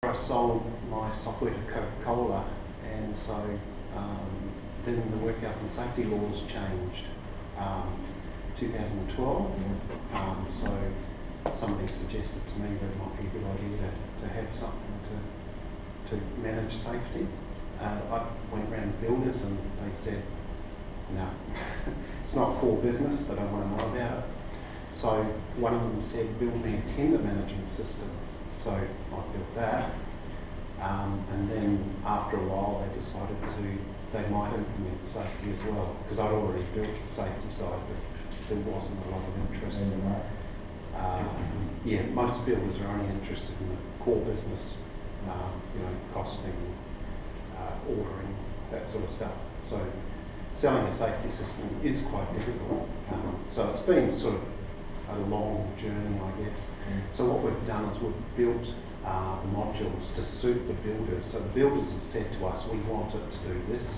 after I sold my software to Coca-Cola, and so then the work health and safety laws changed 2012. So somebody suggested to me that it might be a good idea to have something to manage safety. I went around to builders and they said, no, it's not core business, they don't want to know about it. So one of them said, build me a tender management system. So I built that. And then after a while they decided they might implement safety as well, because I'd already built the safety side, but there wasn't a lot of interest. Yeah, most builders are only interested in the core business, costing, ordering, that sort of stuff. So selling a safety system is quite difficult. So it's been sort of a long journey, I guess. So what we've done is we've built the modules to suit the builders. So the builders have said to us, we want it to do this.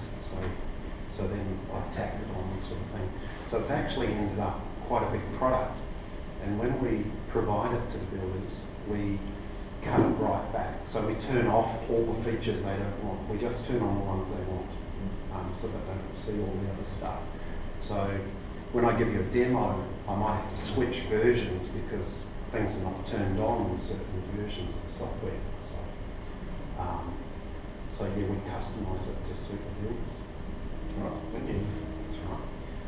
So then I tacked it on, sort of thing. So it's actually ended up quite a big product. And when we provide it to the builders, we cut it right back. So we turn off all the features they don't want. We just turn on the ones they want, so that they don't see all the other stuff. So when I give you a demo, I might have to switch versions because things are not turned on in certain versions of the software. So yeah, we customise it to suit the builders. Right, thank you. That's right.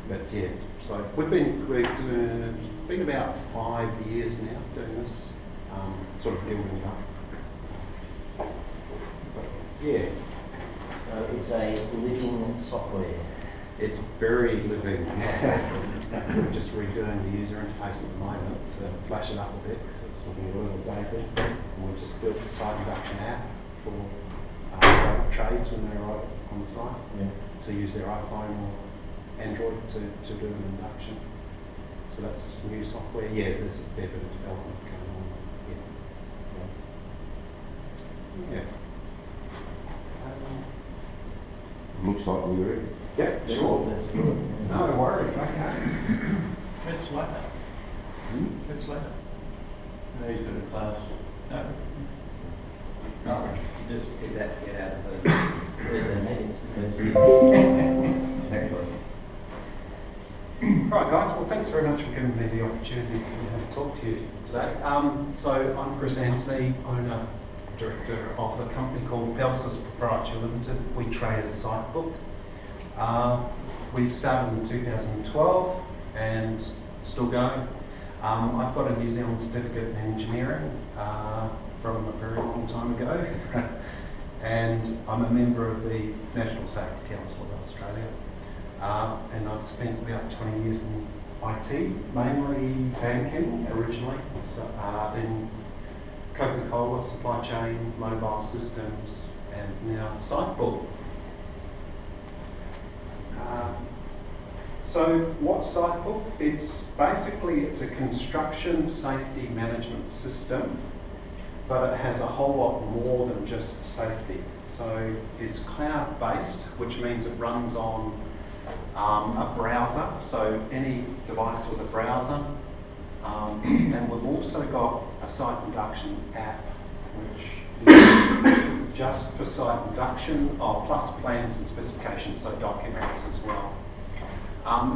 But yeah, so we've been about 5 years now doing this, sort of building it up. But yeah. So it's a living software. It's very living. We're just redoing the user interface at the moment to flash it up a bit because it's looking a little dated. And we've just built the site induction app for trades when they arrive on the site to use their iPhone or Android to do an induction. So that's new software. Yeah, there's a fair bit of development going on. Yeah. Looks like we're ready. Yeah, sure. That's good. No worries, okay. Where's Slater? Where's Slater? No, he's got a class. No. No, he just did that to get out of the Thursday meetings. Exactly. Right, guys, well, thanks very much for giving me the opportunity to talk to you today. So I'm Chris Anthony, owner, director of a company called Pelsis Proprietary Limited. We trade as Sitebook. We started in 2012 and still going. I've got a New Zealand certificate in engineering from a very long time ago, and I'm a member of the National Safety Council of Australia. And I've spent about 20 years in IT, mainly banking originally, so, then Coca-Cola, supply chain, mobile systems, and now Sitebook. So what's Sitebook? It's a construction safety management system, but it has a whole lot more than just safety. So it's cloud-based, which means it runs on a browser, so any device with a browser. And we've also got a site induction app, which is just for site induction, plus plans and specifications, so documents as well.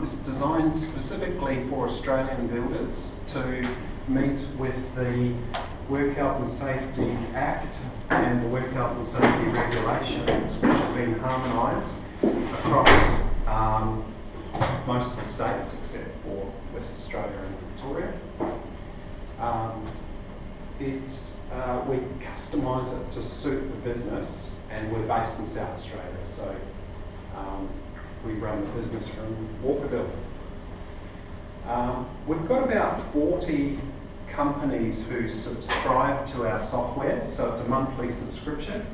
It's designed specifically for Australian builders to meet with the Work Health and Safety Act and the Work Health and Safety regulations, which have been harmonised across most of the states except for West Australia and Victoria. We customise it to suit the business, and we're based in South Australia, so we run the business from Walkerville. We've got about 40 companies who subscribe to our software, so it's a monthly subscription.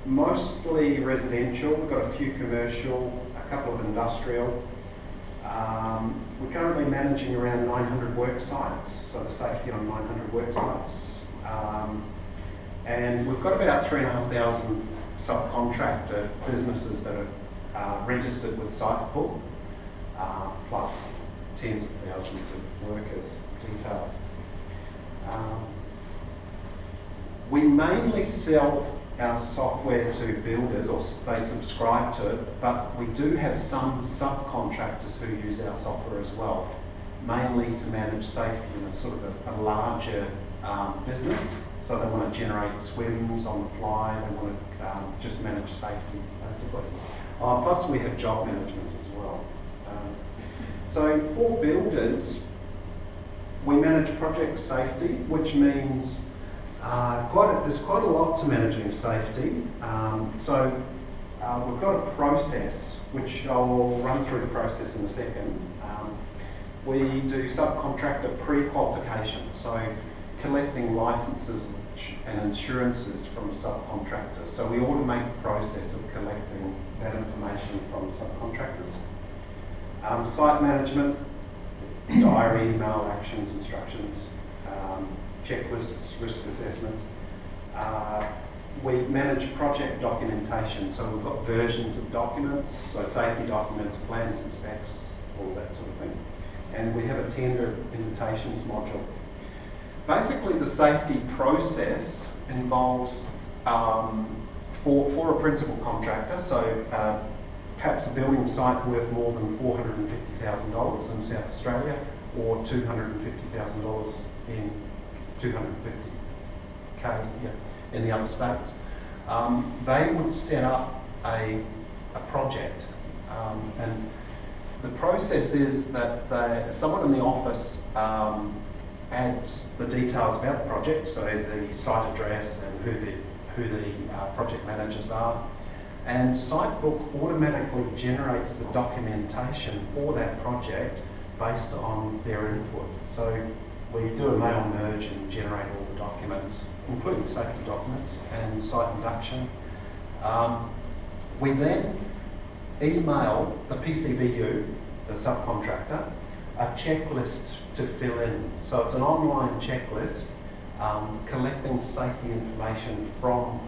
Mostly residential, we've got a few commercial, a couple of industrial. We're currently managing around 900 work sites, so the safety on 900 work sites. And we've got about 3,500 subcontractor businesses that are registered with Sitebook, plus tens of thousands of workers' details. We mainly sell our software to builders, or they subscribe to it, but we do have some subcontractors who use our software as well, mainly to manage safety in a sort of a larger business. So they want to generate swims on the fly, they want to just manage safety, basically. Plus we have job management as well. So for builders, we manage project safety, which means there's quite a lot to managing safety. We've got a process, which I'll run through the process in a second. We do subcontractor pre-qualification, so collecting licenses and insurances from subcontractors. So we automate the process of collecting that information from subcontractors. Site management, diary, email, actions, instructions, checklists, risk assessments. We manage project documentation, so we've got versions of documents, so safety documents, plans and specs, all that sort of thing. And we have a tender invitations module. Basically, the safety process involves, for a principal contractor, so perhaps a building site worth more than $450,000 in South Australia, or $250,000 in 250K in the other states. They would set up a project, and the process is that someone in the office adds the details about the project, so the site address and who the project managers are, and Sitebook automatically generates the documentation for that project based on their input. So we do a mail merge and generate all the documents, including safety documents and site induction. We then email the PCBU, the subcontractor, a checklist to fill in. So it's an online checklist collecting safety information from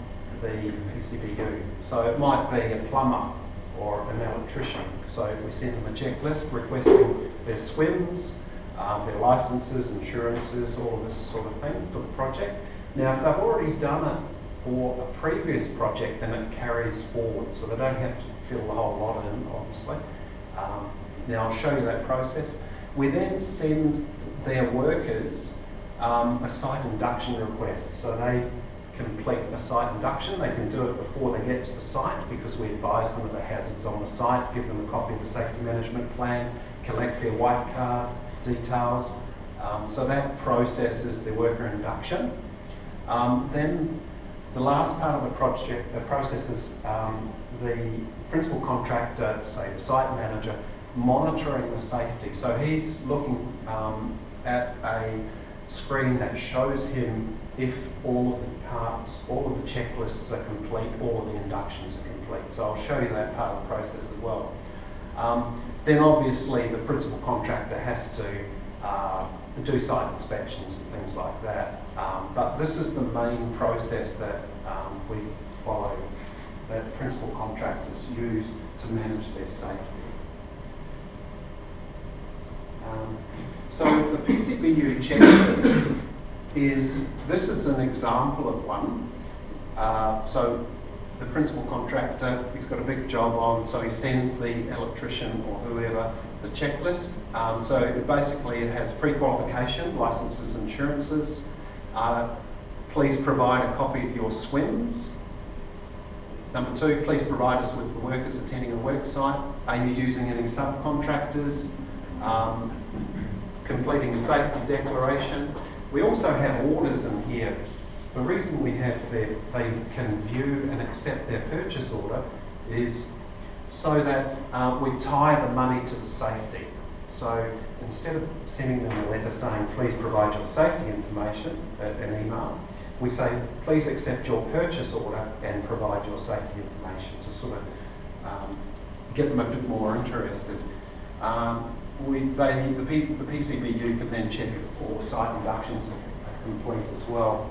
the PCBU. So it might be a plumber or an electrician. So we send them a checklist requesting their swims, their licenses, insurances, all of this sort of thing for the project. Now, if they've already done it for a previous project, then it carries forward, so they don't have to fill the whole lot in, obviously. Now, I'll show you that process. We then send their workers a site induction request. So they complete a site induction. They can do it before they get to the site because we advise them of the hazards on the site, give them a copy of the safety management plan, collect their white card details. So that process is the worker induction. Then the last part of the process is the principal contractor, say the site manager, monitoring the safety. So he's looking at a screen that shows him if all of the parts, all of the checklists are complete, all of the inductions are complete. So I'll show you that part of the process as well. Then obviously the principal contractor has to do site inspections and things like that. But this is the main process that we follow, that principal contractors use to manage their safety. So the PCBU checklist this is an example of one. So the principal contractor, he's got a big job on, so he sends the electrician or whoever the checklist. So basically it has pre-qualification, licenses, insurances. Please provide a copy of your swims. Number 2, please provide us with the workers attending a work site. Are you using any subcontractors? Completing a safety declaration. We also have orders in here. The reason we have they can view and accept their purchase order is so that we tie the money to the safety. So instead of sending them a letter saying, please provide your safety information, an email, we say, please accept your purchase order and provide your safety information to sort of get them a bit more interested. The PCBU can then check it for site inductions are complete as well.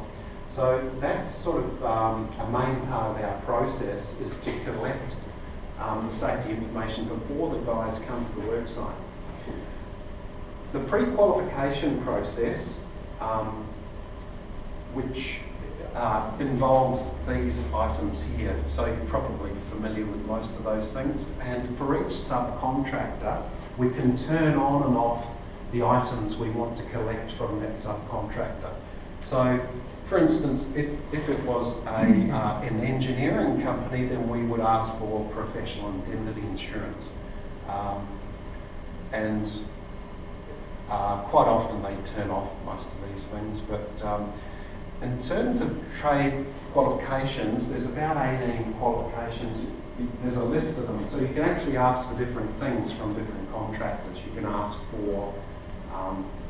So that's sort of a main part of our process, is to collect the safety information before the guys come to the work site. The pre-qualification process, which involves these items here. So you're probably familiar with most of those things. And for each subcontractor, we can turn on and off the items we want to collect from that subcontractor. So, for instance, if it was an engineering company, then we would ask for professional indemnity insurance. And quite often they turn off most of these things, but in terms of trade qualifications, there's about 18 qualifications. There's a list of them, so you can actually ask for different things from different contractors. You can ask for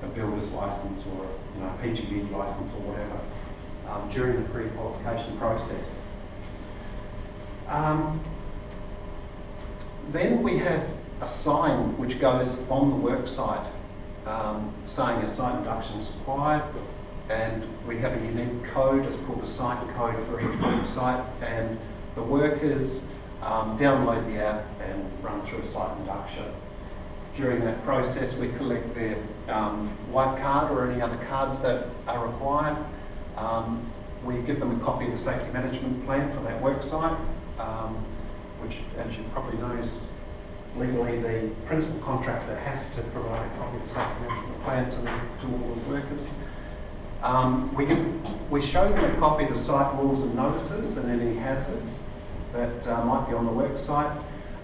a builder's license or a PGB license or whatever during the pre-qualification process. Then we have a sign which goes on the work site saying a site induction is required, and we have a unique code. It's called a site code for each work site, and the workers download the app and run through a site induction. During that process, we collect their white card or any other cards that are required. We give them a copy of the safety management plan for that work site, which, as you probably know, is legally the principal contractor has to provide a copy of the safety management plan to all the workers. We show them a copy of the site rules and notices and any hazards that might be on the work site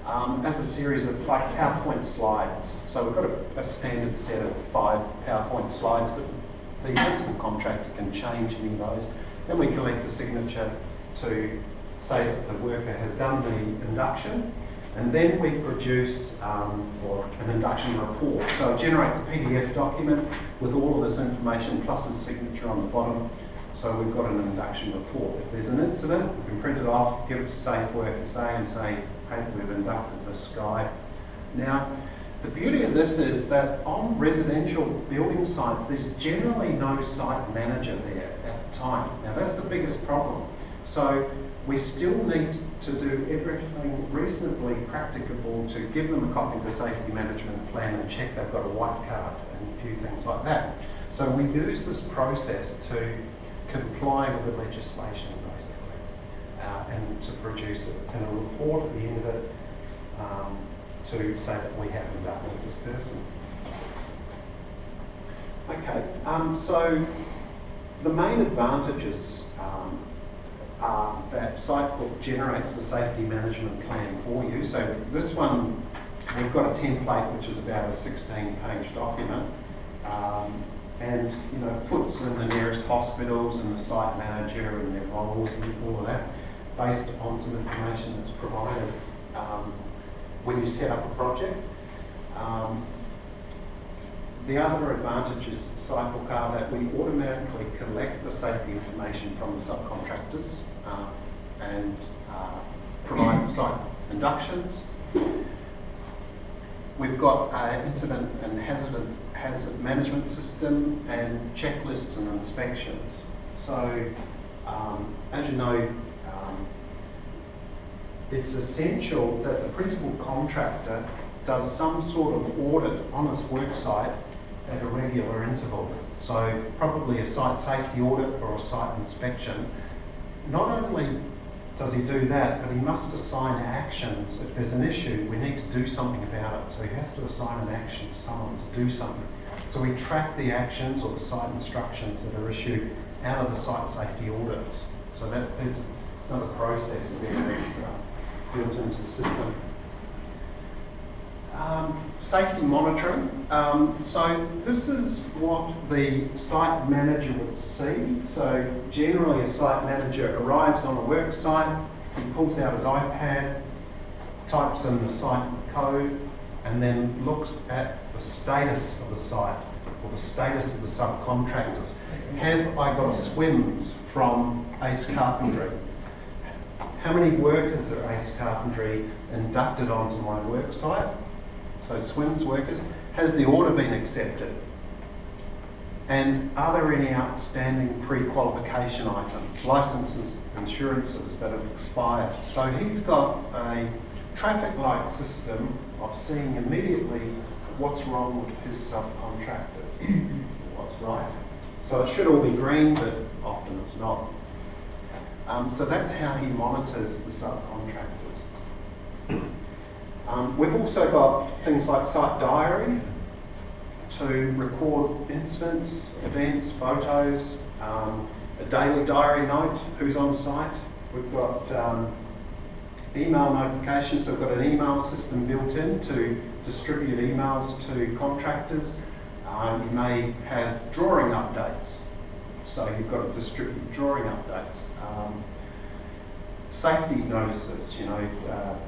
as a series of like PowerPoint slides. So we've got a standard set of 5 PowerPoint slides, but the principal contractor can change any of those. Then we collect the signature to say that the worker has done the induction, and then we produce an induction report. So it generates a PDF document with all of this information plus a signature on the bottom. So we've got an induction report. If there's an incident, we can print it off, give it to Safe Work SA and say, hey, we've inducted this guy. Now, the beauty of this is that on residential building sites, there's generally no site manager there at the time. Now, that's the biggest problem. So we still need to do everything reasonably practicable to give them a copy of the safety management plan and check they've got a white card and a few things like that. So we use this process to comply with the legislation, basically, and to produce a report at the end of it to say that we have inducted this person. Okay, so the main advantages are that Sitebook generates the safety management plan for you. So this one, we've got a template which is about a 16-page document, and puts in the nearest hospitals and the site manager and their roles and all of that, based on some information that's provided when you set up a project. The other advantages of Sitebook are that we automatically collect the safety information from the subcontractors and provide the site inductions. We've got an incident and hazard management system and checklists and inspections. So, as you know, it's essential that the principal contractor does some sort of audit on his work site at a regular interval. So probably a site safety audit or a site inspection. Not only does he do that, but he must assign actions. If there's an issue, we need to do something about it. So he has to assign an action to someone to do something. So we track the actions or the site instructions that are issued out of the site safety audits. So that there's another process there that's built into the system. Safety monitoring. So this is what the site manager would see. So generally a site manager arrives on a work site, he pulls out his iPad, types in the site code, and then looks at the status of the site or the status of the subcontractors. Have I got swims from Ace Carpentry? How many workers are Ace Carpentry inducted onto my work site? So swims workers. Has the order been accepted? And are there any outstanding pre-qualification items, licenses, insurances that have expired? So he's got a traffic light system of seeing immediately what's wrong with his subcontractors, what's right. So it should all be green, but often it's not. So that's how he monitors the subcontractors. We've also got things like site diary to record incidents, events, photos, a daily diary note, who's on site. We've got email notifications, so we've got an email system built in to distribute emails to contractors. You may have drawing updates, so you've got to distribute drawing updates. Safety notices,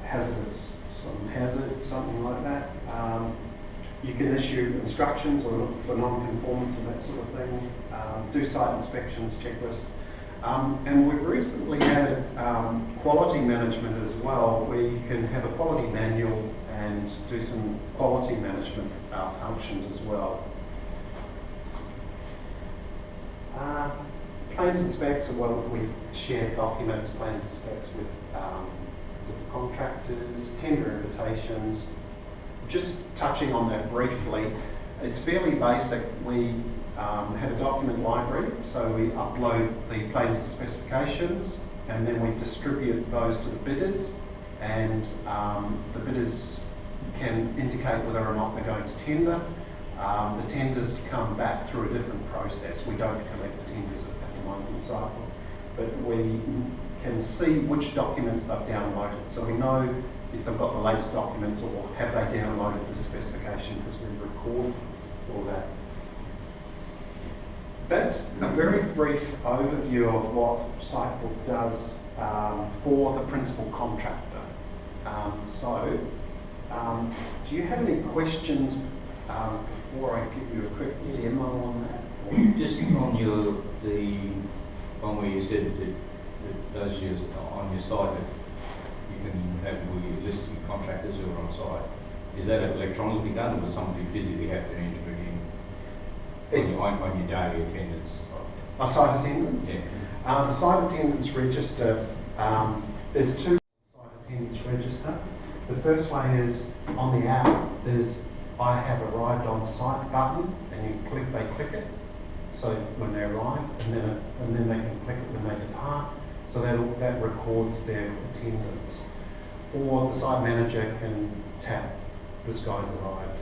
hazardous, some hazard, something like that. You can issue instructions or look for non-conformance and that sort of thing. Do site inspections, checklists. And we've recently added quality management as well, where you can have a quality manual and do some quality management functions as well. Plans and specs are well, we share documents, plans and specs with the contractors, tender invitations. Just touching on that briefly, it's fairly basic. We have a document library, so we upload the plans and specifications, and then we distribute those to the bidders, and the bidders can indicate whether or not they're going to tender. The tenders come back through a different process. We don't collect the tenders at the moment cycle, but we can see which documents they've downloaded. So we know if they've got the latest documents or have they downloaded the specification, because we record all that. That's a very brief overview of what Sitebook does for the principal contractor. Do you have any questions before I give you a quick demo on that? Just on the one where you said that those years on your site that you can have where you list your contractors who are on site. Is that electronically done, or does somebody physically have to enter it in on your daily attendance? A site attendance? Yeah. The site attendance register, there's two site attendance register. The first way is on the app, there's I have arrived on site button, and they click it. So when they arrive, and then they can click it when they depart. So that records their attendance. Or the site manager can tap, this guy's arrived,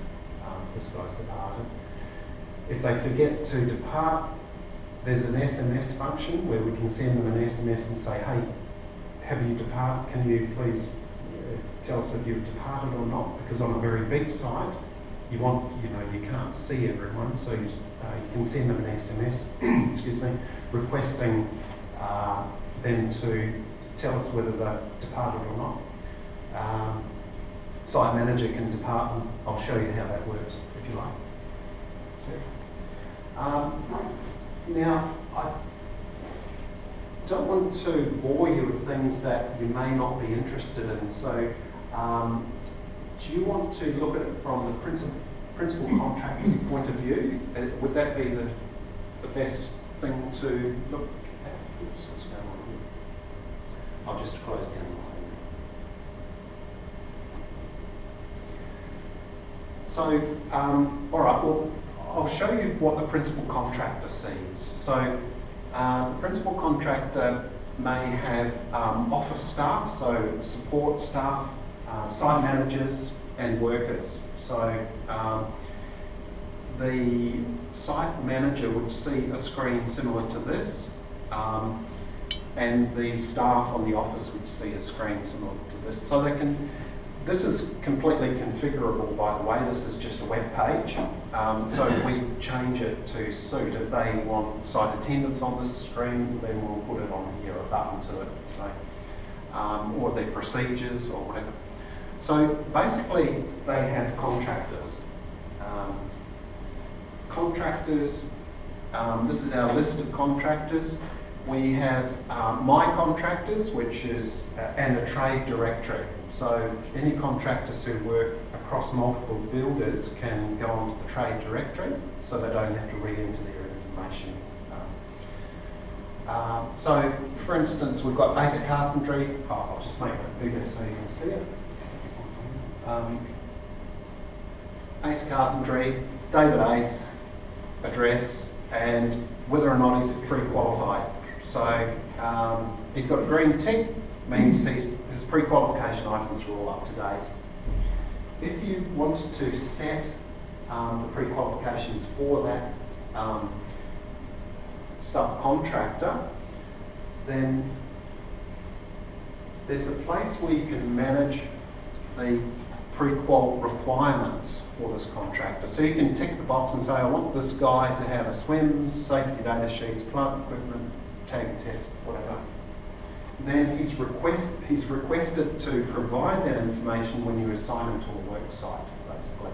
this guy's departed. If they forget to depart, there's an SMS function where we can send them an SMS and say, hey, have you departed? Can you please tell us if you've departed or not? Because on a very big site, you can't see everyone, so you can send them an SMS, excuse me, requesting them to tell us whether they've departed or not. Site manager can depart, and I'll show you how that works if you like. Now, I don't want to bore you with things that you may not be interested in, so do you want to look at it from the principal contractor's point of view? Would that be the best thing to look at? Oops, what's going on here? I'll just close down the line. So, all right, well, I'll show you what the principal contractor sees. So, the principal contractor may have office staff, so support staff, site managers and workers. So the site manager would see a screen similar to this, and the staff on the office would see a screen similar to this. So this is completely configurable, by the way. This is just a web page. So we change it to suit. If they want site attendance on this screen, then we'll put it on here, a button to it, so, or their procedures or whatever. So basically, they have contractors. This is our list of contractors. We have my contractors, which is, and a trade directory. So any contractors who work across multiple builders can go onto the trade directory, so they don't have to re-enter their information. So, for instance, we've got Ace Carpentry. I'll just make it bigger so you can see it. Ace Carpentry, David Ace, address, and whether or not he's pre-qualified. So he's got a green tick, means his pre-qualification items are all up to date. If you wanted to set the pre-qualifications for that subcontractor, then there's a place where you can manage the pre-qual requirements for this contractor. So you can tick the box and say, I want this guy to have a swims, safety data sheets, plant equipment, tag test, whatever. Then he's requested to provide that information when you assign him to a work site, basically.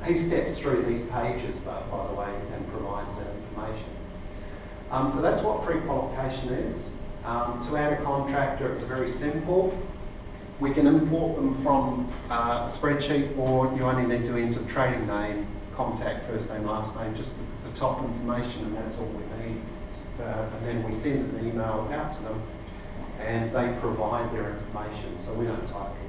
He steps through these pages, by the way, and provides that information. So that's what pre-qualification is. To add a contractor, it's very simple. We can import them from a spreadsheet, or you only need to enter trading name, contact, first name, last name, just the top information, and that's all we need. And then we send an email out to them, and they provide their information, so we don't type it.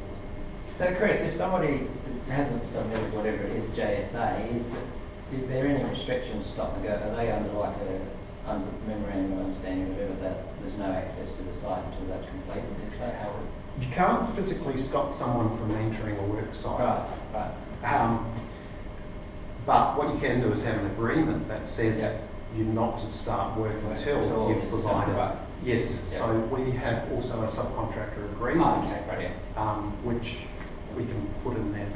So Chris, if somebody hasn't submitted whatever it is, JSA, is there any restrictions stop and go? Are they under like under memorandum of understanding, whatever, that there's no access to the site until that's completed? Is that how it? You can't physically stop someone from entering a work site. Right. But what you can do is have an agreement that says you're not to start work until you've provided. Right. Yes. Yeah. So we have also a subcontractor agreement, Okay, right, which we can put in there.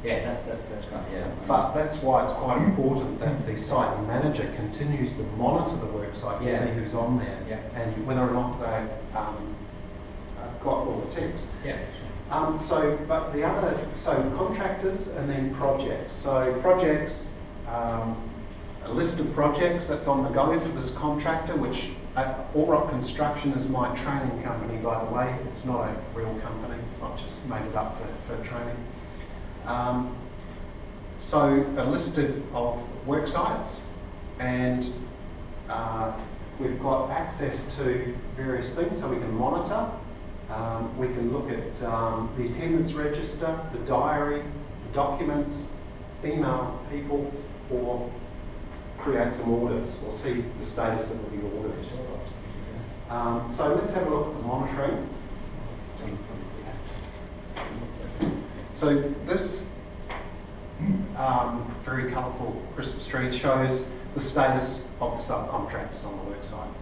Yeah, that's right, yeah. But that's why it's quite important that the site manager continues to monitor the work site to see who's on there and whether or not they've got all the ticks. Yeah. So contractors and then projects. So projects, a list of projects that's on the go for this contractor, which All Rock Construction is my training company, by the way. It's not a real company, I've just made it up for training. So a list of work sites, and we've got access to various things so we can monitor. We can look at the attendance register, the diary, the documents, email people, or create some orders or see the status of the orders. So let's have a look at the monitoring. So this very colourful Christmas tree shows the status of the subcontractors on the work site.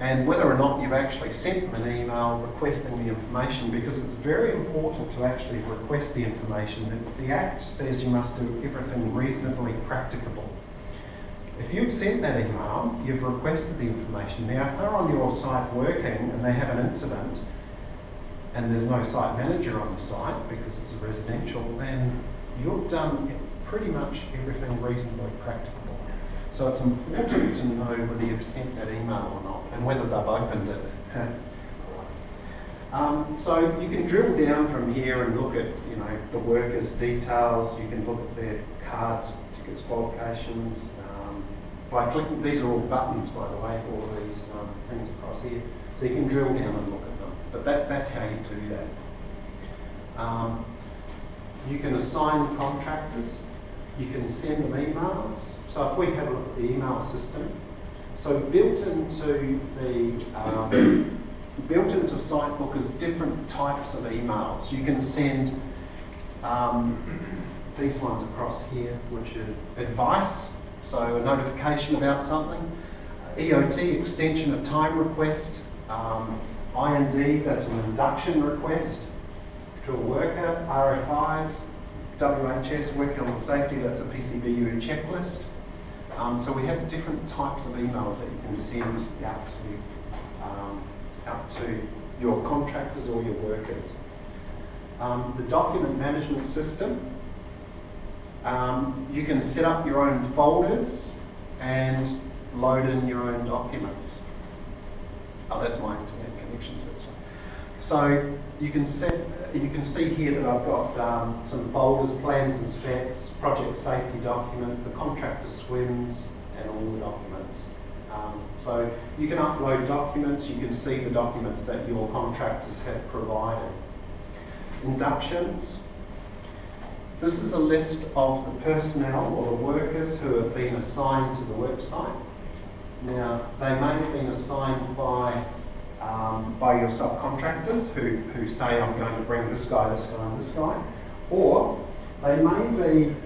And whether or not you've actually sent them an email requesting the information, because it's very important to actually request the information. The Act says you must do everything reasonably practicable. If you've sent that email, you've requested the information. Now, if they're on your site working and they have an incident and there's no site manager on the site because it's a residential, then you've done pretty much everything reasonably practicable. So it's important to know whether you've sent that email or not and whether they've opened it. So you can drill down from here and look at, the workers' details. You can look at their cards, tickets, qualifications. By clicking, these are all buttons, by the way, all of these things across here. So you can drill down and look at them. But that's how you do that. You can assign contractors. You can send them emails. So if we have a look at the email system, so built into SiteBook is different types of emails. You can send these ones across here, which are advice, so a notification about something, EOT, extension of time request, IND, that's an induction request to a worker, RFIs, WHS, working on safety, that's a PCBU checklist. So we have different types of emails that you can send out to your contractors or your workers. The document management system, you can set up your own folders and load in your own documents. Oh, that's my internet connections. So you can see here that I've got some folders, plans and specs, project safety documents, the contractor swims, and all the documents. So you can upload documents, you can see the documents that your contractors have provided. Inductions. This is a list of the personnel or the workers who have been assigned to the work site. Now, they may have been assigned by your subcontractors who say, I'm going to bring this guy, this guy, and this guy. Or they may be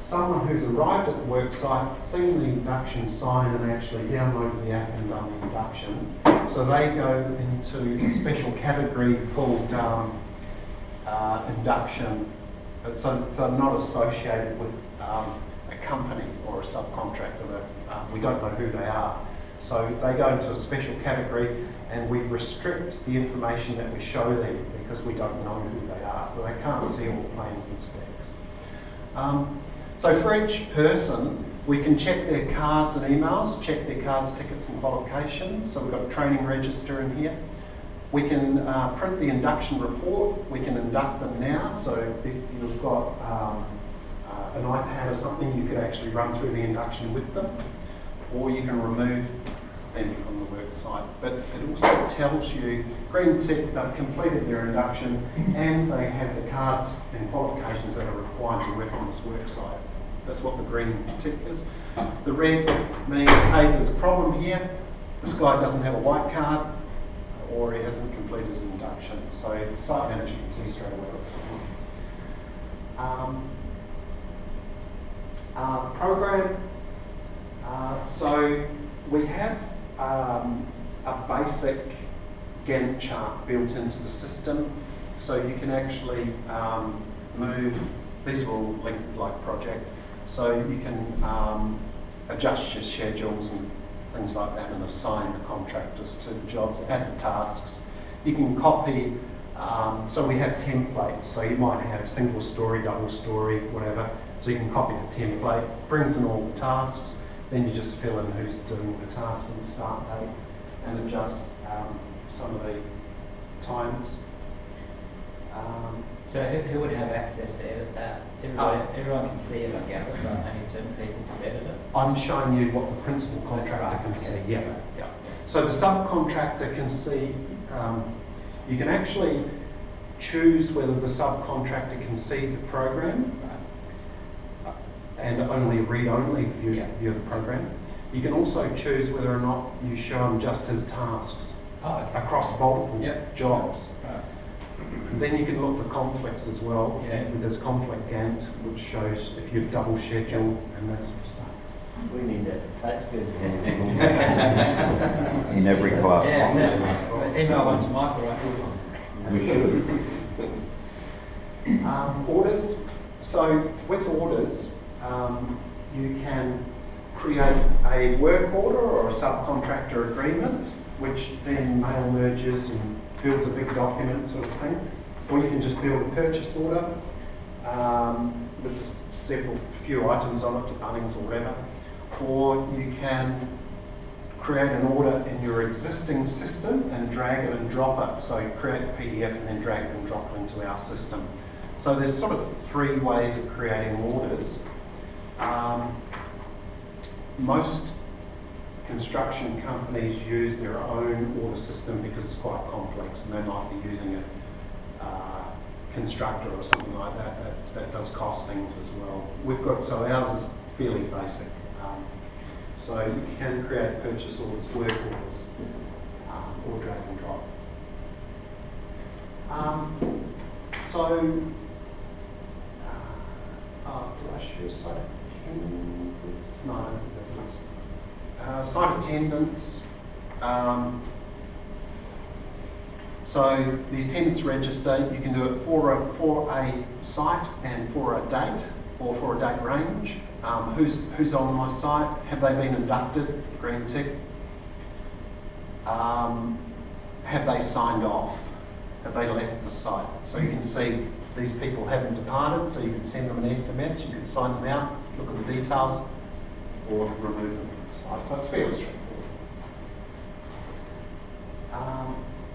someone who's arrived at the work site, seen the induction sign and actually downloaded the app and done the induction. So they go into a special category called induction. So they're not associated with a company or a subcontractor. We don't know who they are. So they go into a special category and we restrict the information that we show them because we don't know who they are. So they can't see all the plans and specs. So for each person, we can check their cards and emails, check their cards, tickets and qualifications. So we've got a training register in here. We can print the induction report. We can induct them now. So if you've got an iPad or something, you could actually run through the induction with them. Or you can remove them from the work site. But it also tells you, green tick, they've completed their induction and they have the cards and qualifications that are required to work on this work site. That's what the green tick is. The red means, hey, there's a problem here. This guy doesn't have a white card or he hasn't completed his induction. So the site manager can see straight away what's going on. Program. So we have a basic Gantt chart built into the system, so you can actually move. These are all linked like project, so you can adjust your schedules and things like that, and assign the contractors to the jobs, add the tasks. You can copy. So we have templates. So you might have single story, double story, whatever. So you can copy the template, brings in all the tasks. Then you just fill in who's doing the task and the start date and adjust some of the times. So who would have access to edit that? Everyone can see it on GOPR, but only certain people can edit it? I'm showing you what the principal contractor can see. Yeah. So the subcontractor can see, you can actually choose whether the subcontractor can see the program. And only read-only view of the program. You can also choose whether or not you show them just his tasks across multiple jobs. Right. And then you can look for conflicts as well. There's conflict Gantt, which shows if you double schedule and that sort of stuff. We need that. That's good. In every class. Yeah, email one to Michael, right? We should. Orders. So with orders, you can create a work order or a subcontractor agreement, which then mail merges and builds a big document sort of thing. Or you can just build a purchase order with just few items on it to Bunnings or whatever. Or you can create an order in your existing system and drag it and drop it. So you create a PDF and then drag it and drop it into our system. So there's sort of three ways of creating orders. Most construction companies use their own order system because it's quite complex, and they might be using a constructor or something like that that does costings as well. So ours is fairly basic. So you can create purchase orders, work orders, or drag and drop. Do I show site attendance? No, site attendance. So the attendance register, you can do it for a site and for a date or for a date range. Who's on my site? Have they been inducted? Green tick. Have they signed off? Have they left the site? So you can see these people haven't departed, so you can send them an SMS, you can sign them out, look at the details, or remove them from the site. So it's fairly straightforward.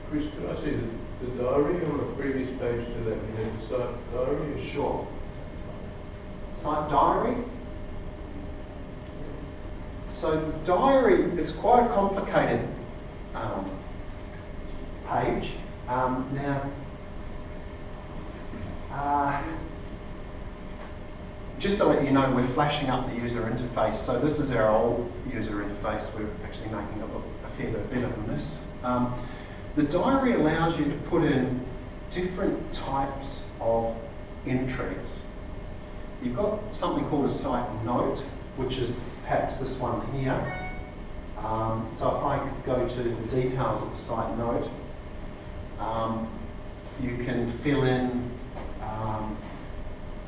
Chris, could I see the diary on the previous page to that? You have the site diary? Sure. Site diary. So the diary is quite a complicated page. Now, just to let you know, we're flashing up the user interface. So this is our old user interface. We're actually making it look a fair bit better than this. The diary allows you to put in different types of entries. You've got something called a site note, which is perhaps this one here. So if I go to the details of the site note, you can fill in,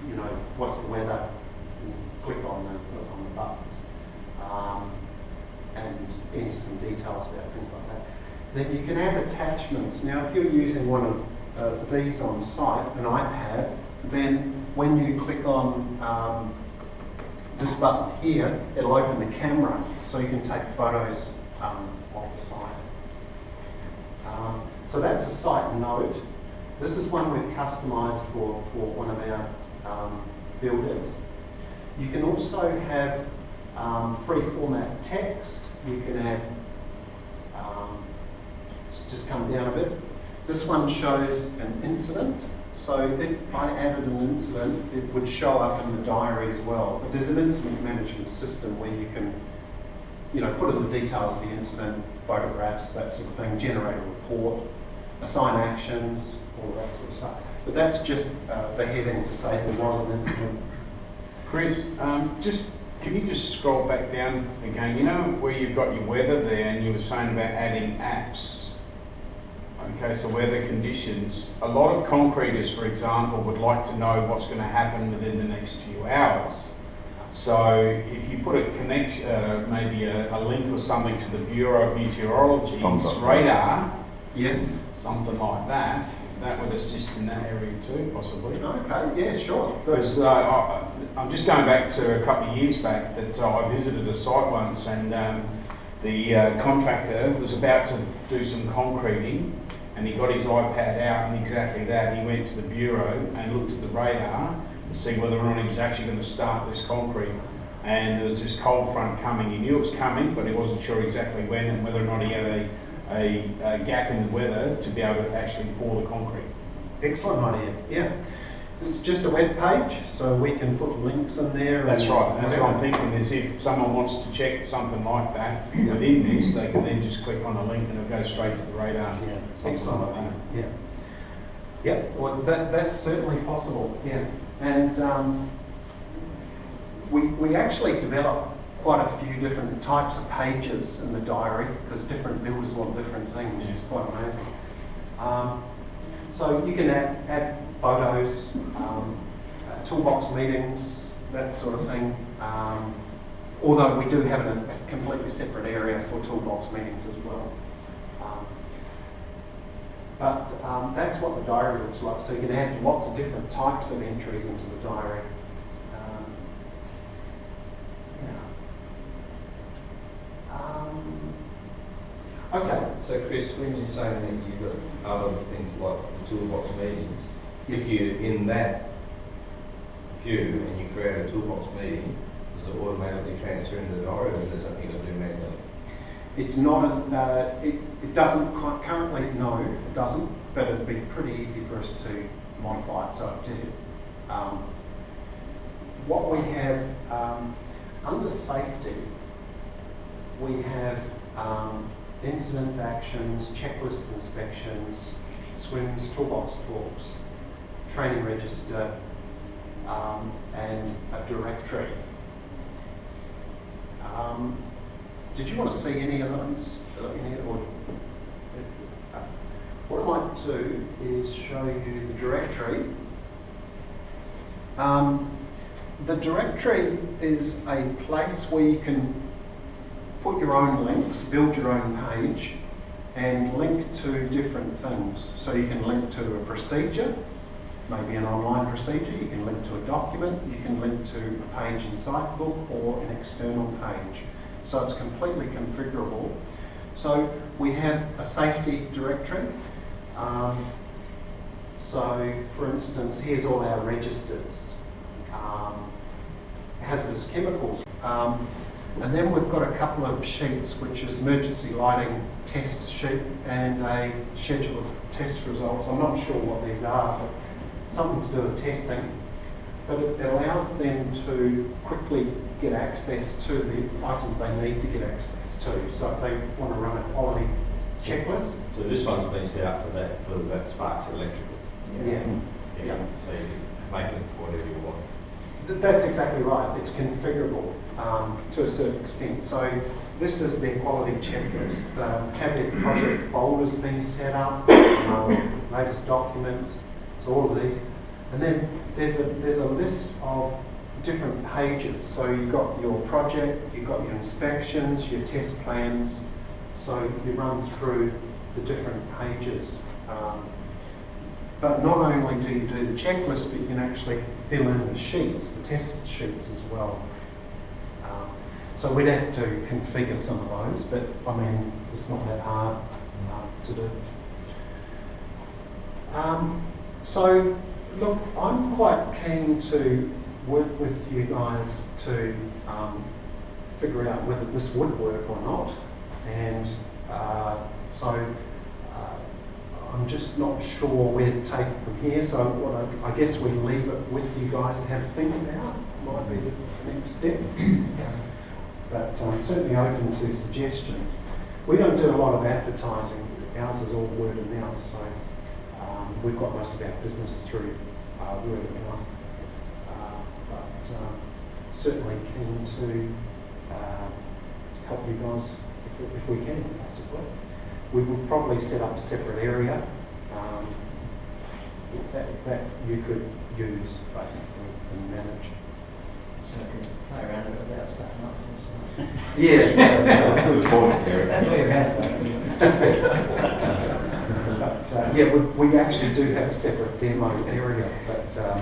you know, what's the weather, and click on the buttons, and enter some details about things like that. Then you can add attachments. Now, if you're using one of these on site, an iPad, then when you click on this button here, it'll open the camera so you can take photos of the site. So that's a site note. This is one we've customised for one of our builders. You can also have free format text. You can add, just come down a bit. This one shows an incident. So if I added an incident, it would show up in the diary as well. But there's an incident management system where you can, you know, put in the details of the incident, photographs, that sort of thing, generate a report, assign actions, all of that sort of stuff. But that's just the heading to say there was an incident. Chris, can you just scroll back down again? You know where you've got your weather there, and you were saying about adding apps. Okay, so weather conditions. A lot of concreters, for example, would like to know what's going to happen within the next few hours. So if you put a connection, maybe a link or something to the Bureau of Meteorology's radar, yes, something like that, that would assist in that area too, possibly. Okay, yeah, sure. Because I'm just going back to a couple of years back that I visited a site once, and the contractor was about to do some concreting, and he got his iPad out, and exactly that, he went to the Bureau and looked at the radar to see whether or not he was actually going to start this concrete. And there was this cold front coming. He knew it was coming, but he wasn't sure exactly when and whether or not he had a gap in the weather to be able to actually pour the concrete. Excellent idea, yeah. It's just a web page, so we can put links in there. That's right, that's what I'm thinking, is if someone wants to check something like that within this, they can then just click on a link and it'll go straight to the radar. Yeah, Something excellent. like that. Yeah. Yeah, well, that's certainly possible, yeah. And we actually developed quite a few different types of pages in the diary, because different builders want different things. It's quite amazing. So you can add photos, toolbox meetings, that sort of thing. Although we do have a completely separate area for toolbox meetings as well. But that's what the diary looks like. So you can add lots of different types of entries into the diary. Okay. So Chris, when you're saying that you've got other things like the toolbox meetings, Yes. if you're in that view and you create a toolbox meeting, does it automatically transfer into the diary, or is there something to do manually? It's not, it doesn't currently, no, it doesn't, but it'd be pretty easy for us to modify it so it did. What we have, under safety, we have incidents, actions, checklist inspections, swims, toolbox talks, training register, and a directory. Did you want to see any of those? What I might do is show you the directory. The directory is a place where you can put your own links, build your own page, and link to different things. So you can link to a procedure, maybe an online procedure, you can link to a document, you can link to a page in Sitebook or an external page. So it's completely configurable. So we have a safety directory. So for instance, here's all our registers, hazardous chemicals. And then we've got a couple of sheets, which is emergency lighting test sheet and a schedule of test results. I'm not sure what these are, but something to do with testing. but it allows them to quickly get access to the items they need to get access to. So if they want to run a quality checklist, So this one's been set up for that Sparks electrical. yeah. Yeah. So you can make it whatever you want. That's exactly right. It's configurable to a certain extent. So this is their quality checklist. Have their project folders been set up, latest documents, so all of these. And then there's a list of different pages. So you've got your project, you've got your inspections, your test plans. So you run through the different pages. But not only do you do the checklist, but you can actually fill in the sheets, the test sheets as well. So we'd have to configure some of those, but I mean, it's not that hard to do. So look, I'm quite keen to work with you guys to figure out whether this would work or not. And so I'm just not sure where to take it from here. So what I guess we leave it with you guys to have a think about. Might be the next step. But I'm certainly open to suggestions. We don't do a lot of advertising. Ours is all word of mouth. So we've got most of our business through word of mouth. But certainly keen to help you guys if we can, basically. We would probably set up a separate area that you could use, basically, and manage. So I can play around with it without starting up from the start. Yeah, Good point, Terry. That's what you're but yeah, we actually do have a separate demo area, but yeah.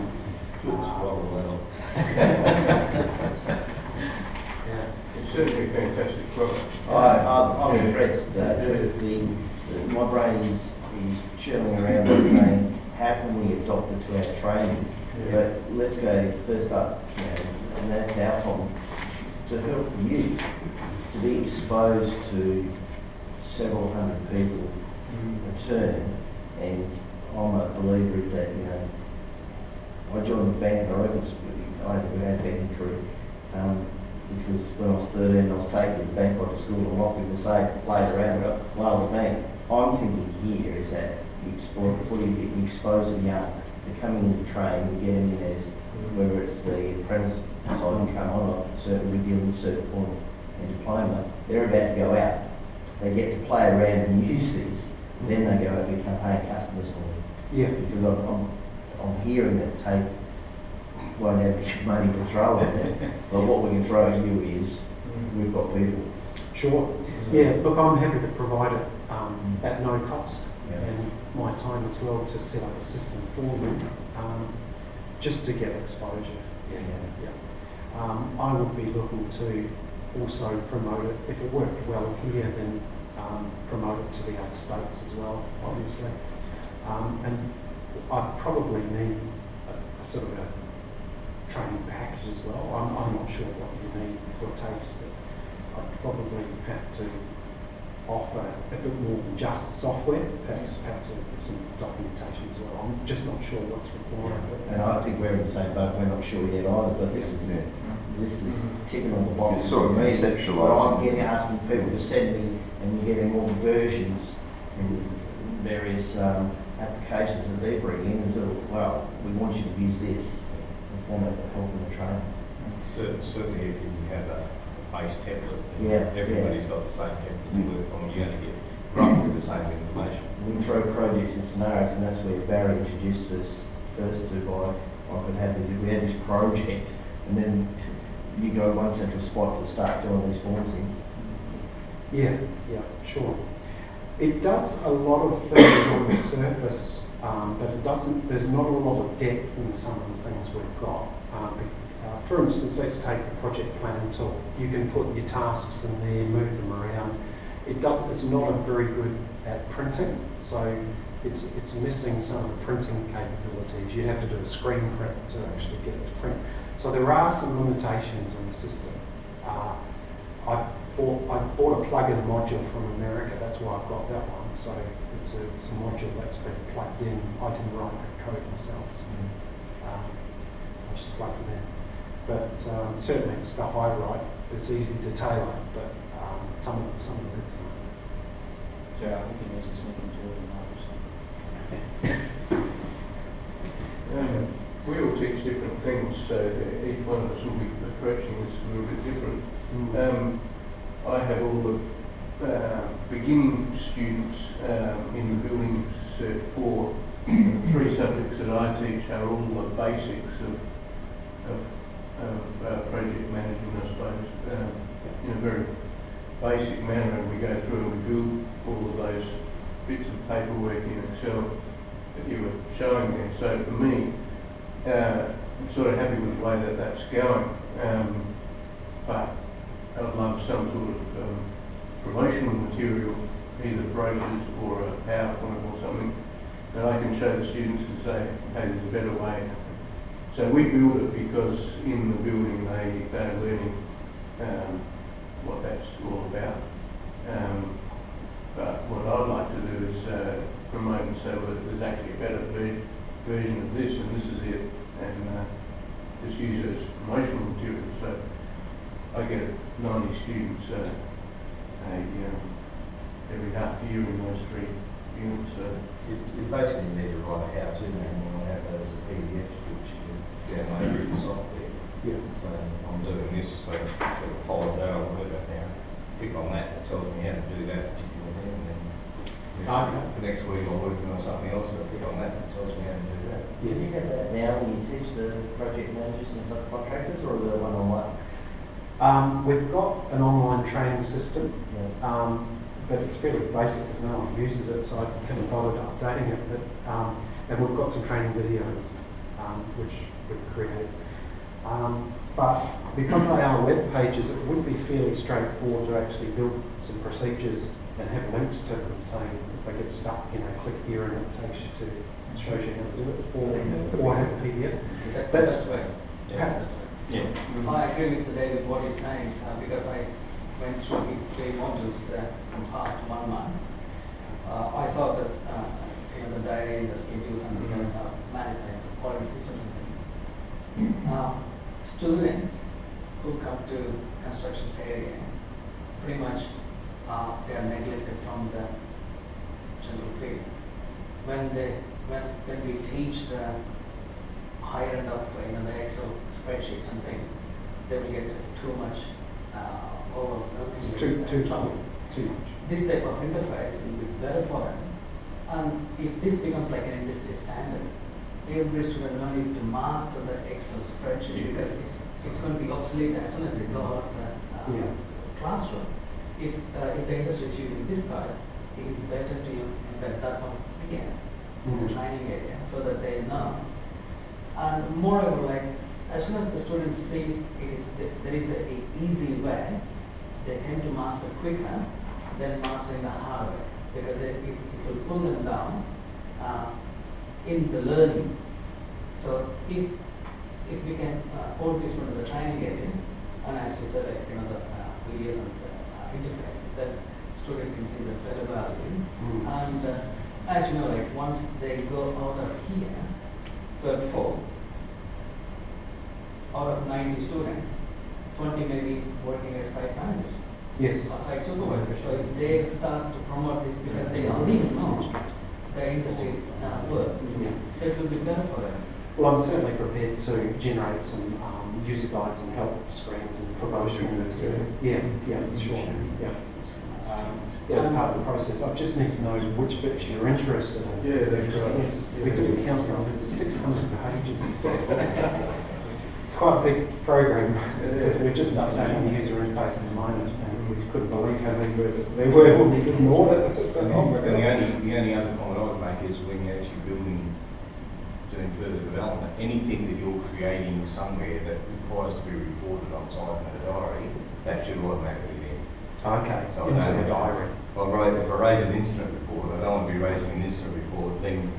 It's certainly a fantastic product. I'm impressed. My brain is churning around and saying, how can we adopt it to our training? But let's go first up, and that's our problem, to help you to be exposed to several hundred people a turn. And I'm a believer is that, I joined the bank, I had a banking career. Because when I was 13, I was taken to the bank by the school and locked in the safe, played around, and got well with me. I'm thinking here is that you expose them young, they're coming into train, you get them in as, whether it's the apprentice side and come on, a certain revealing certain form and diploma, they're about to go out. They get to play around and use these, then they go out and become paying customers for me. Yeah. Because I'm hearing that tape won't have much money to throw at it, but what we can throw at you is we've got people. Sure. Yeah, look, I'm happy to provide it at no cost, and my time as well to set up a system for them, just to get exposure. Yeah. I would be looking to also promote it, if it worked well here, then promote it to the other states as well, obviously. And I probably need a sort of a training package as well. I'm not sure what you need for tapes, but I'd probably have to offer a bit more than just the software, perhaps some documentation as well. I'm just not sure what's required. And I think we're in the same boat, we're not sure yet either, but this is ticking on the box. It's sort of conceptualising. But I'm getting asking people to send me, and you're getting all the versions and various applications that they bring in, and so, well, we want you to use this. It's going to help in the training. Certainly if you have a base template, everybody's got the same template to work from, you're going to get roughly the same information. We throw projects and scenarios, and that's where Barry introduced us first to I could have this, we had this project, and then you go to one central spot to start filling these forms in. Yeah, sure. It does a lot of things on the surface, but it doesn't. There's not a lot of depth in some of the things we've got. For instance, let's take the project planning tool. You can put your tasks in there, move them around. It's not very good at printing, so it's missing some of the printing capabilities. You have to do a screen print to actually get it to print. So there are some limitations in the system. I bought a plug-in module from America. That's why I've got that one. So it's a module that's been plugged in. I didn't write that code myself. So, just plug them in. But certainly the stuff I write, it's easy to tailor, but some of the bits aren't. Yeah, I think he needs to sneak into it. We all teach different things, so each one of us will be approaching this a little bit different. I have all the beginning students in the building cert 4. The 3 subjects that I teach are all the basics of project management, I suppose, in a very basic manner, and we go through and we build all of those bits of paperwork in Excel that you were showing there. So for me, I'm sort of happy with the way that that's going, but I'd love some sort of promotional material, either brochures or a PowerPoint or something that I can show the students and say, hey, there's a better way. So we build it because in the building they're learning what that's all about. But what I'd like to do is promote and say, well, there's actually a better version of this, and this is it, and just use it as promotional material. So I get 90 students every half year in those 3 units. You basically need to write a how-to manual and have those as PDFs, which you can download through the software. Yeah. So I'm doing this, so it follows out or whatever now. Click on that, it tells me how to do that particular thing, and then the next week I'm working on something else, so I click on that, it tells me how to do that. Do you get that now when you teach the project managers and subcontractors, or the one-on-one? We've got an online training system, but it's fairly basic because no one uses it, so I haven't bothered updating it. But, and we've got some training videos which we've created. But because they are web pages, it would be fairly straightforward to actually build some procedures and have links to them, saying if they get stuck, click here and it takes you to, it shows you how to do it, or have a PDF. That's the best way. Yeah. I agree with David what he's saying, because I went through his 3 modules from past 1 month. I saw this, the diary, the schedules, and the management, quality systems and things. Students who come to construction area, pretty much they are neglected from the general field. When we teach the higher end of the Excel spreadsheets and things, they will get too much Too much. This type of interface will be better for them. And if this becomes like an industry standard, every student will need to master the Excel spreadsheet, because it's going to be obsolete as soon as they go out of the classroom. If the industry is using this card, it is better to embed that one again in the training area so that they know. And moreover, like as soon as the student sees there is an easy way, they tend to master quicker than mastering the hard way, because it will pull them down in the learning. So if we can hold this one to the training area, and as you said, the videos and interface, that student can see the better value. And as you know, once they go out of here, third, fourth, out of 90 students, 20 may be working as site managers. Yes. Or site supervisors. So if they start to promote this, because they already know the industry work, so it will be better for them. Well, I'm certainly prepared to generate some user guides and help screens and promotion. Yeah, sure. As part of the process, I just need to know which bits you're interested in. Yeah, that's right. Yes, we do count on 600 pages. It's quite a big program, because we're just updating the user interface at the moment, and we couldn't believe how many there were when we didn't order it. The only other comment I would make is when you're actually doing further development, anything that you're creating somewhere that requires to be reported on site in a diary, that should automatically be. Okay, So into the diary. If I raise an incident report, I don't want to be raising an incident report, then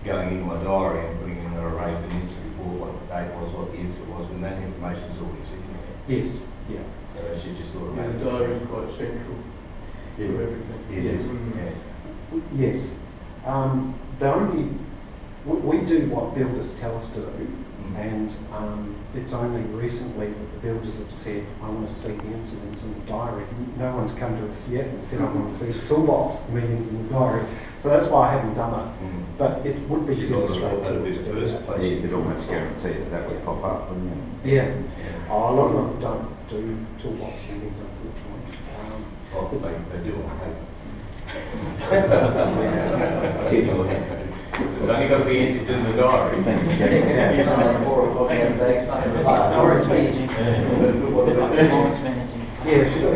going into my diary and putting in that I raised an incident report, what the date was, what the incident was, when that information is already sitting there. Yes, yeah. So it should just The automatically. diary is quite central to everything. It is, yeah. Yes. The only we do what builders tell us to do, and it's only recently that the builders have said, I want to see the incidents in the diary. No one's come to us yet and said, I want to see the toolbox meetings in the diary. So that's why I haven't done it. But it would be illustrated. You'd almost guarantee that that would pop up, wouldn't you? Yeah. Oh, a lot of them don't do toolbox meetings, unfortunately. They do on paper. It's only got to be entered in the diary. Yeah, so,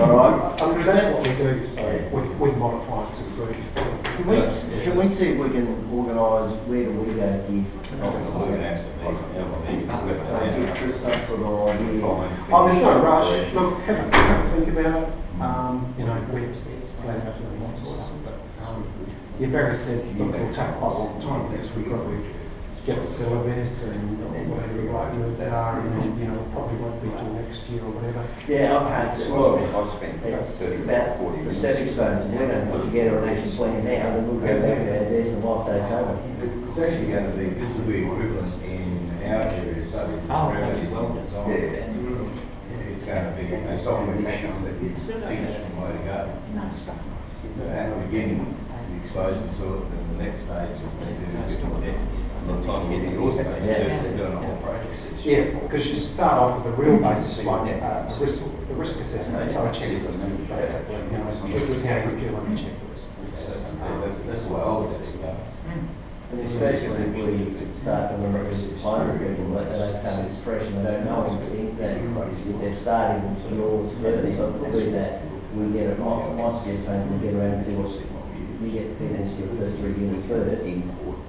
all right. I mean, that's what we do, so we modify it to suit. Can we see if we can organise where do we go here? So is it just some sort of idea? Oh, there's no rush. Look, have a think about it. You know, we're planning out doing lots of stuff, but yeah, Barry said, look, it'll take quite a long time because we've got to get a syllabus and whatever the right words are, and then, you know, it probably won't be till next year or whatever. Yeah, okay, so well, I've spent it's 30, about 40 the minutes. stepping stones, and we're going to put together an action plan now, then we'll go back to our desk and life day summer. It's actually going to be, this will be equivalent in our area, so it's really well designed. It's going to be a software package that gives teachers from where to go. At the beginning, the exposure to it, and the next stage is they do a bit more depth. By the time you get to your stage, they're doing a whole project. Yeah, because you start off with the real basics like the risk assessment, so a checklist, basically. You know, this is how you feel on the checklist. That's the way I would see it. And especially if we start to remember as climate people, that they come as fresh and they don't know anything, that if they're starting with yours first, so probably that we get it, my suggestion, we get around and see what we get finished your first 3 units first,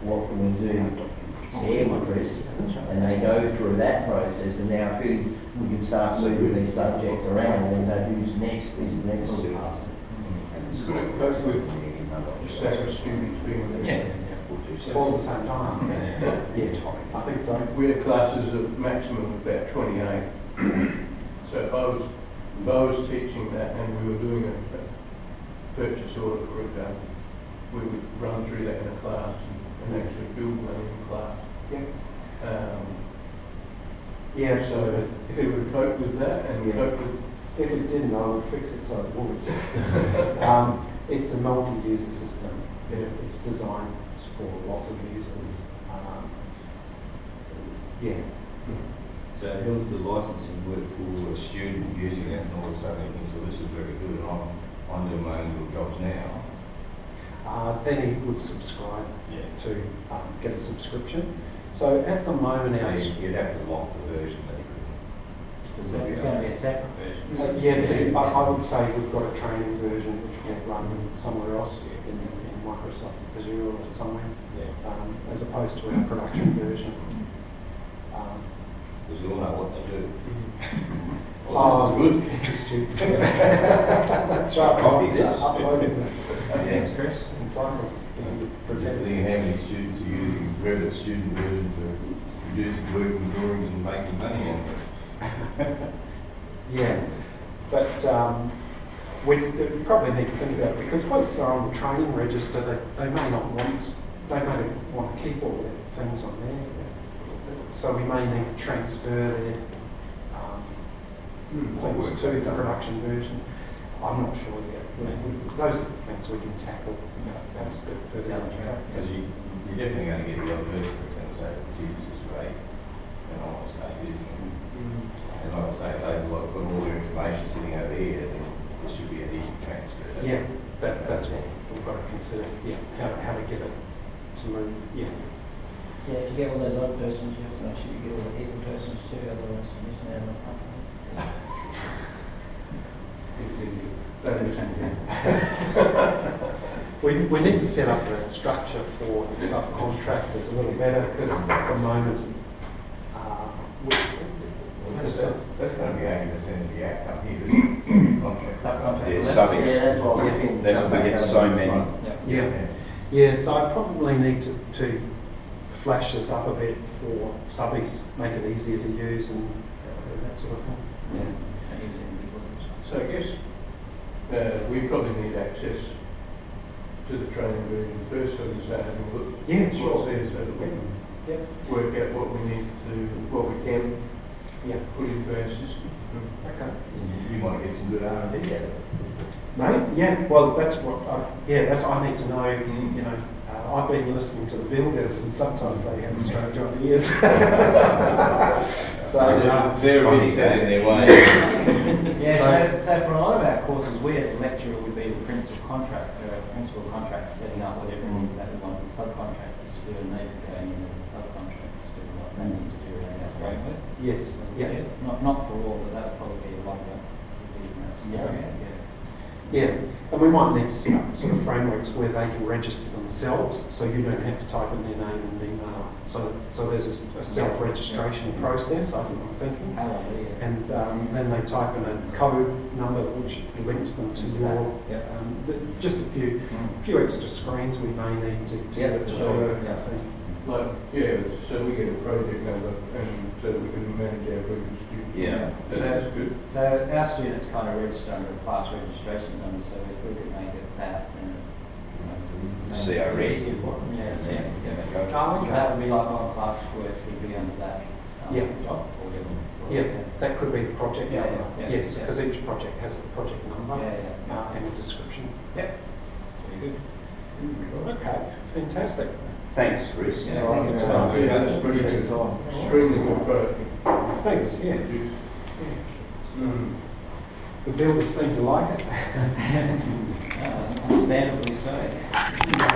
what can we do there with Chris, and they go through that process, and now we can start moving these subjects around, and say who's next, is the next one. Could it cope with staggered students being there? All at the same time. Yeah, I think so. We had classes of maximum of about 28. So if I was teaching that and we were doing a purchase order for it, we would run through that in a class and actually build one in class. Yeah. Yeah, So if it would cope with that and cope with... If it didn't, I would fix it so it would. It's a multi-user system. Yeah. It's designed for lots of users. Yeah. So how's the licensing work for a student using it and all of a sudden thinks, well, this is very good, and I'm doing my own little jobs now. Then he would subscribe Yeah. to get a subscription. So at the moment, So it's you'd have to lock the version that So it's going to be a separate version. yeah. I would say we've got a training version which will run somewhere else in Microsoft Azure or somewhere, as opposed to our production version. because you all know what they do. Oh, Well, this is good. That's right. Copy this. Uploading it. Thanks, Chris. Inside it. I'm just thinking how many students are using Revit student version to producing working drawings and making money on it. Yeah, but we probably need to think about it because once they're on the training register, they may not want, they may want to keep all their things on there. So we may need to transfer their things to the production version. I'm not sure yet. Those are the things we can tackle perhaps further down the track. Because you're definitely going to get the odd person who's going to say, gee, this is great, and I want to start using it. And like I say, if they've got all their information sitting over here, then there should be an easy transfer. Yeah, that's what we've got to consider. Yeah, how to get it to move. Yeah. Yeah, if you get all those odd persons, you have to make sure you get all the even persons too, otherwise you're missing out on the company. We need to set up a structure for subcontractors a little better because at the moment, That's going to be 80% of the outcome here, isn't it? Contract. Yeah, subbing. Yeah, that's what we're thinking. That's what we get so many. yeah. So I probably need to flash this up a bit for subbies, make it easier to use and that sort of thing. So I guess we probably need access to the training version first, so we start having a look Yeah, at sure. what's there, so that we can Yeah. work out what we need to, what we can Yeah. put into our system. Okay. You might get some good R&D out of it. Mate, yeah, well, that's what, that's what I need to know, you know, I've been listening to the builders and sometimes they have strange ideas. So, They're a bit set in their way. Yeah, so for a lot of our courses, we as a lecturer would be the principal contractor setting up whatever it is that we want the subcontractors to do, and they would go in as a subcontractor to do what they need to do around our framework. yes, yeah. Not for all, but that would probably be like a scenario, yeah. Yeah, and we might need to set up sort of frameworks where they can register themselves, so you don't have to type in their name and email. So there's a self-registration process, I'm thinking. Hallelujah. And then they type in a code number which links them to your, Yep. just a few extra screens we may need to Yeah, get it for to sure, work, yeah. I think. Like, yeah, so we get a project number and so that we can manage our group of students. Yeah. So that's good. So our students kind of register under a class registration number, so if we could make it that, then CRE. easier for them. Yeah, yeah. Oh, okay. That would be like our class work would be under that Yeah. job or whatever. Yeah, that could be the project Yeah, number. yeah, Yes, yeah. because each project has a project number Yeah. and a description. Yep. Very good. Okay, fantastic. Thanks, Chris. Yeah, All right, thank you so- very much. Yeah, that's pretty good. Extremely good product. Thanks, yeah. Mm. The builders seem to like it. Understandably so.